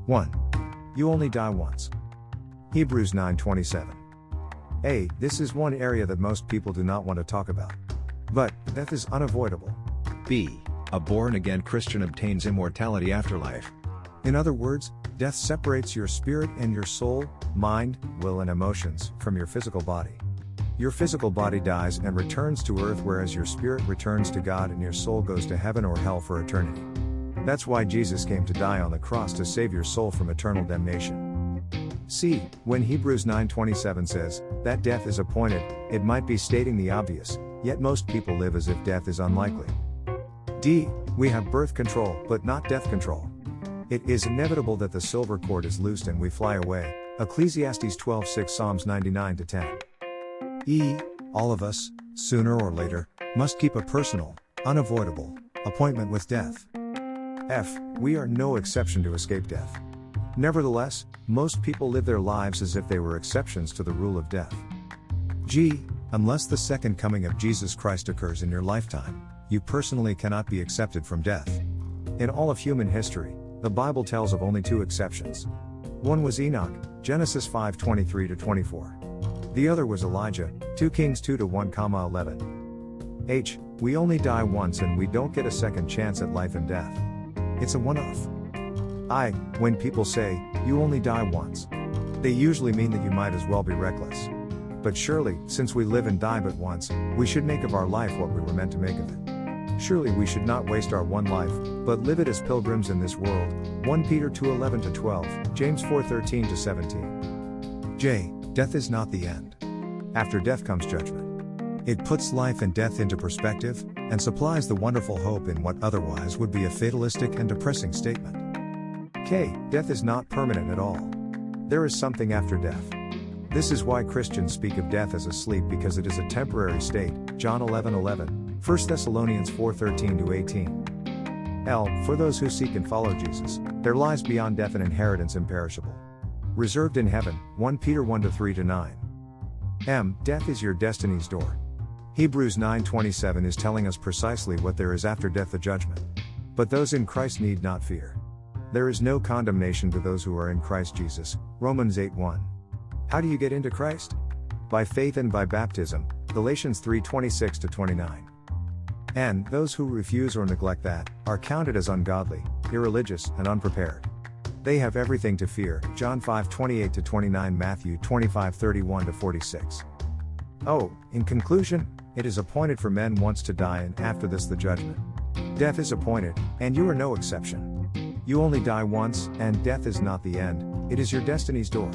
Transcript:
1. You only die once. Hebrews 9:27. A. This is one area that most people do not want to talk about. But, death is unavoidable. B. A born-again Christian obtains immortality after life. In other words, death separates your spirit and your soul, mind, will and emotions from your physical body. Your physical body dies and returns to earth, whereas your spirit returns to God and your soul goes to heaven or hell for eternity. That's why Jesus came to die on the cross, to save your soul from eternal damnation. C. When Hebrews 9:27 says that death is appointed, it might be stating the obvious, yet most people live as if death is unlikely. D. We have birth control, but not death control. It is inevitable that the silver cord is loosed and we fly away. Ecclesiastes 12:6, Psalms 99-10. E. All of us, sooner or later, must keep a personal, unavoidable appointment with death. F. We are no exception to escape death. Nevertheless, most people live their lives as if they were exceptions to the rule of death. G. Unless the second coming of Jesus Christ occurs in your lifetime, you personally cannot be accepted from death. In all of human history, the Bible tells of only two exceptions. One was Enoch, Genesis 5:23-24. The other was Elijah, 2 Kings 2:1-11. H. We only die once and we don't get a second chance at life and death. It's a one-off. I. When people say, you only die once, they usually mean that you might as well be reckless. But surely, since we live and die but once, we should make of our life what we were meant to make of it. Surely we should not waste our one life, but live it as pilgrims in this world. 1 Peter 2:11-12, James 4:13-17. J. Death is not the end. After death comes judgment. It puts life and death into perspective, and supplies the wonderful hope in what otherwise would be a fatalistic and depressing statement. K. Death is not permanent at all. There is something after death. This is why Christians speak of death as a sleep, because it is a temporary state. John 11:11, 1 Thessalonians 4:13-18. L. For those who seek and follow Jesus, there lies beyond death an inheritance imperishable, reserved in heaven. 1 Peter 1:3-9. M. Death is your destiny's door. Hebrews 9:27 is telling us precisely what there is after death, the judgment. But those in Christ need not fear. There is no condemnation to those who are in Christ Jesus. Romans 8:1. How do you get into Christ? By faith and by baptism. Galatians 3:26-29. And those who refuse or neglect that are counted as ungodly, irreligious, and unprepared. They have everything to fear. John 5:28-29, Matthew 25:31-46. Oh, in conclusion, it is appointed for men once to die, and after this the judgment. Death is appointed, and you are no exception. You only die once, and death is not the end, it is your destiny's door.